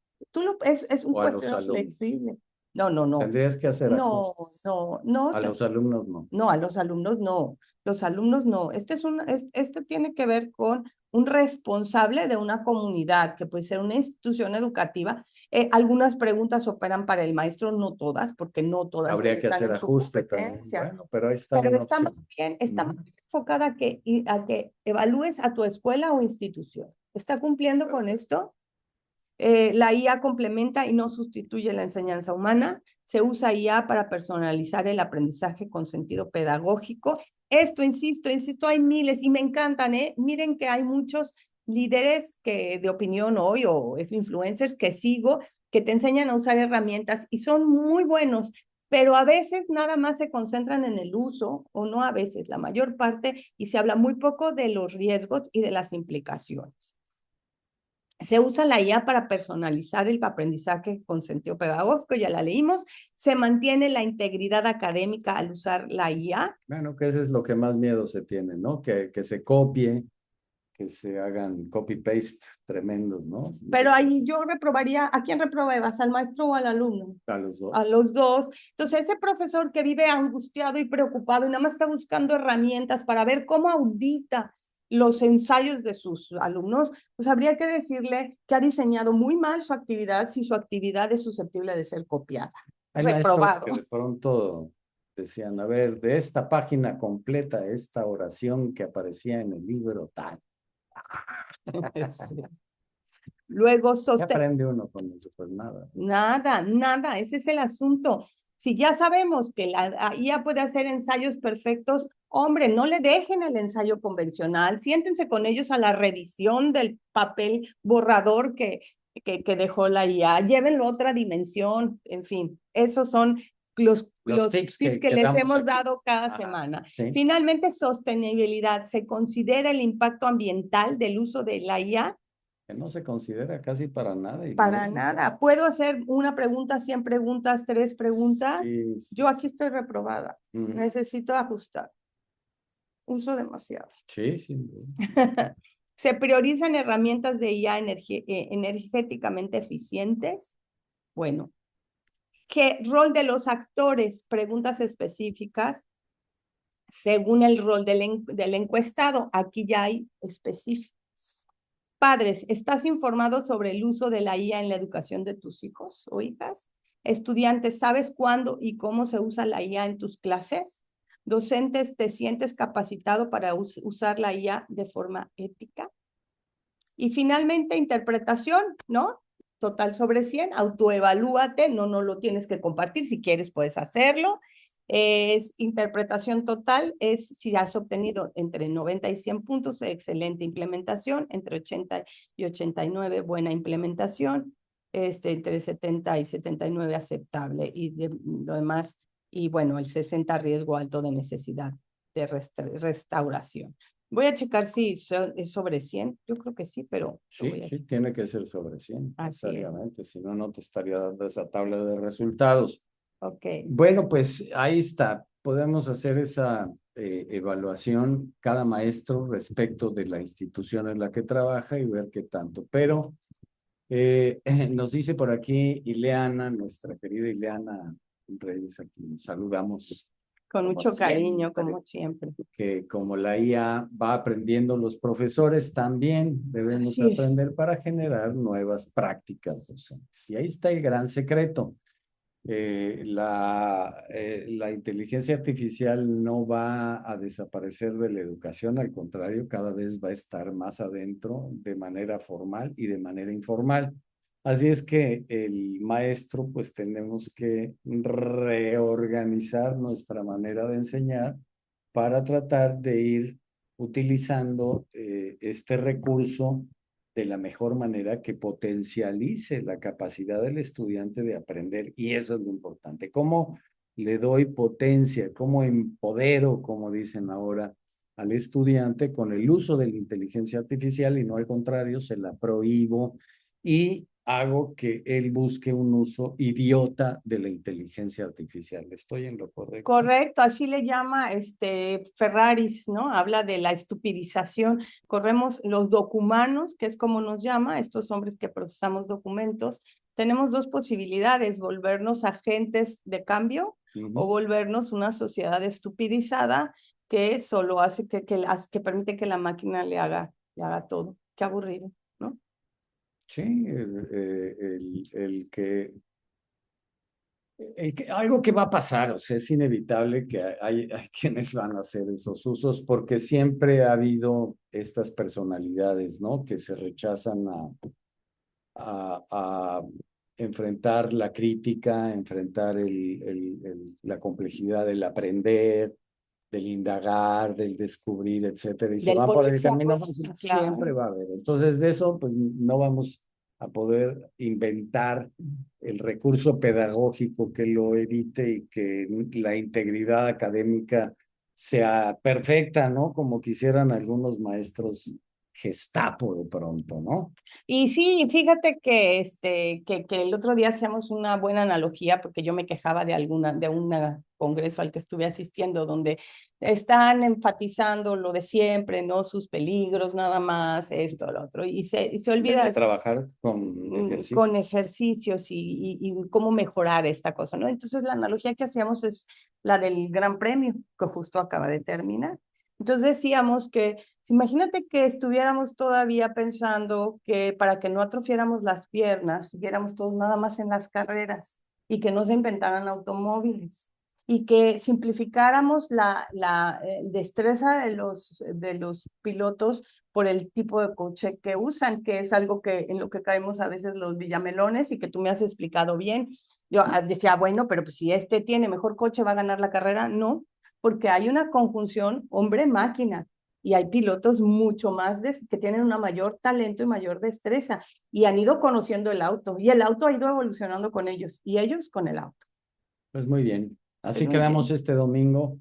Es un ¿O a los cuestión alumnos? flexible. No. Tendrías que hacer No, ajustes. no. A los alumnos no. No, a los alumnos no. Los alumnos no. Este tiene que ver con un responsable de una comunidad, que puede ser una institución educativa. Algunas preguntas operan para el maestro, no todas, porque no todas Habría que están hacer en su ajuste también. competencia. Bueno, pero ahí está Pero una está más opción. bien, está más enfocada a que evalúes a tu escuela o institución. ¿Está cumpliendo con esto? La IA complementa y no sustituye la enseñanza humana. Se usa IA para personalizar el aprendizaje con sentido pedagógico. Esto, insisto, hay miles y me encantan, ¿eh? Miren que hay muchos líderes de opinión hoy o influencers que sigo que te enseñan a usar herramientas y son muy buenos, pero a veces nada más se concentran en el uso, o no a veces, la mayor parte, y se habla muy poco de los riesgos y de las implicaciones. Se usa la IA para personalizar el aprendizaje con sentido pedagógico, ya la leímos. Se mantiene la integridad académica al usar la IA. Bueno, que eso es lo que más miedo se tiene, ¿no? Que se copie, que se hagan copy-paste tremendos, ¿no? Pero ahí yo reprobaría, ¿a quién reprobabas? ¿Al maestro o al alumno? A los dos. A los dos. Entonces, ese profesor que vive angustiado y preocupado y nada más está buscando herramientas para ver cómo audita los ensayos de sus alumnos, pues habría que decirle que ha diseñado muy mal su actividad si su actividad es susceptible de ser copiada. Hay maestros que de pronto decían, a ver, de esta página completa, esta oración que aparecía en el libro tal. Sí. Luego, ¿Qué aprende uno con eso? Pues nada. Nada, ese es el asunto. Si ya sabemos que la IA puede hacer ensayos perfectos, hombre, no le dejen el ensayo convencional, siéntense con ellos a la revisión del papel borrador que que dejó la IA. Llévenlo a otra dimensión, en fin, esos son los tips tips que que les damos hemos aquí. dado cada Ajá, semana. sí. Finalmente, sostenibilidad. ¿Se considera el impacto ambiental del uso de la IA? Que no se considera casi para nada. Para nada. ¿Puedo hacer una pregunta, 100 preguntas, 3 preguntas? Sí, sí, Yo aquí sí. estoy reprobada. Necesito ajustar. Uso demasiado. Sí, sí. ¿Se priorizan herramientas de IA energéticamente eficientes? Bueno, ¿qué rol de los actores? Preguntas específicas según el rol del encuestado. Aquí ya hay específicos. Padres, ¿estás informado sobre el uso de la IA en la educación de tus hijos o hijas? Estudiantes, ¿sabes cuándo y cómo se usa la IA en tus clases? Docentes, ¿te sientes capacitado para usar la IA de forma ética? Y finalmente, interpretación, ¿no? Total sobre 100, autoevalúate, no lo tienes que compartir, si quieres puedes hacerlo. Interpretación total es si has obtenido entre 90 y 100 puntos, excelente implementación, entre 80 y 89, buena implementación, entre 70 y 79, aceptable, y lo demás, y bueno, el 60, riesgo alto de necesidad de restauración. Voy a checar si es sobre 100. Yo creo que sí, pero Sí, sí, tiene que ser sobre 100, así es. necesariamente. Si no, no te estaría dando esa tabla de resultados. Ok. Bueno, pues ahí está. Podemos hacer esa evaluación cada maestro respecto de la institución en la que trabaja y ver qué tanto. Pero nos dice por aquí Ileana, nuestra querida Ileana Reyes, a quien saludamos Con como mucho cariño, siempre, como siempre. que como la IA va aprendiendo, los profesores también debemos Así es. aprender para generar nuevas prácticas docentes. Y ahí está el gran secreto. La inteligencia artificial no va a desaparecer de la educación, al contrario, cada vez va a estar más adentro de manera formal y de manera informal. Así es que el maestro, pues tenemos que reorganizar nuestra manera de enseñar para tratar de ir utilizando este recurso de la mejor manera que potencialice la capacidad del estudiante de aprender. Y eso es lo importante. ¿Cómo le doy potencia? ¿Cómo empodero, como dicen ahora, al estudiante con el uso de la inteligencia artificial y no al contrario, se la prohíbo y hago que él busque un uso idiota de la inteligencia artificial? ¿Estoy en lo correcto? Correcto, así le llama Ferraris, ¿no? Habla de la estupidización. Corremos los documanos, que es como nos llama, estos hombres que procesamos documentos. Tenemos dos posibilidades: volvernos agentes de cambio o volvernos una sociedad estupidizada que solo hace que permite que la máquina le haga todo. Qué aburrido, ¿no? Sí, algo que va a pasar, o sea, es inevitable que hay quienes van a hacer esos usos porque siempre ha habido estas personalidades, ¿no? Que se rechazan a enfrentar la crítica, enfrentar la complejidad del aprender, del indagar, del descubrir, etcétera, y se Del va por el ponerse a camino prueba, fácil. claro. Siempre va a haber. Entonces, de eso, pues no vamos a poder inventar el recurso pedagógico que lo evite y que la integridad académica sea perfecta, ¿no? Como quisieran algunos maestros Gestapo de pronto, ¿no? Y sí, fíjate que el otro día hacíamos una buena analogía porque yo me quejaba de un congreso al que estuve asistiendo donde están enfatizando lo de siempre, ¿no? Sus peligros, nada más, esto, lo otro, y se olvida De trabajar con ejercicio. Con ejercicios y cómo mejorar esta cosa, ¿no? Entonces la analogía que hacíamos es la del Gran Premio que justo acaba de terminar. Entonces decíamos que, imagínate que estuviéramos todavía pensando que para que no atrofiáramos las piernas, siguiéramos todos nada más en las carreras y que no se inventaran automóviles y que simplificáramos la destreza de los pilotos por el tipo de coche que usan, que es algo en lo que caemos a veces los villamelones y que tú me has explicado bien. Yo decía, bueno, pero pues si este tiene mejor coche, ¿va a ganar la carrera? No, porque hay una conjunción hombre-máquina. Y hay pilotos mucho más que tienen un mayor talento y mayor destreza y han ido conociendo el auto y el auto ha ido evolucionando con ellos y ellos con el auto. Pues muy bien. Así muy quedamos bien. este domingo.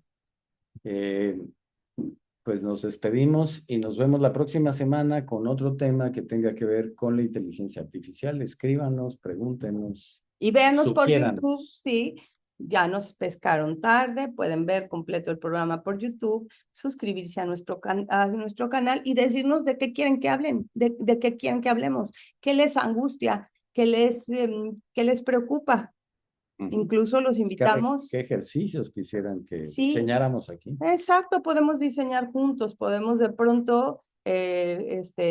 Pues nos despedimos y nos vemos la próxima semana con otro tema que tenga que ver con la inteligencia artificial. Escríbanos, pregúntenos, Y véanos por sugiéranos. YouTube, sí, ya nos pescaron tarde, pueden ver completo el programa por YouTube, suscribirse a nuestro canal y decirnos de qué quieren que hablen, de qué quieren que hablemos, qué les angustia, qué les preocupa. Incluso los invitamos. ¿Qué ejercicios quisieran que Sí, diseñáramos aquí? exacto, podemos diseñar juntos, podemos de pronto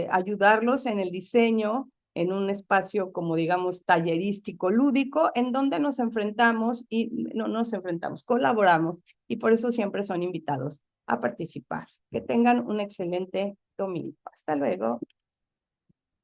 ayudarlos en el diseño, en un espacio como digamos tallerístico, lúdico, en donde nos enfrentamos y no nos enfrentamos, colaboramos y por eso siempre son invitados a participar. Que tengan un excelente domingo. Hasta luego.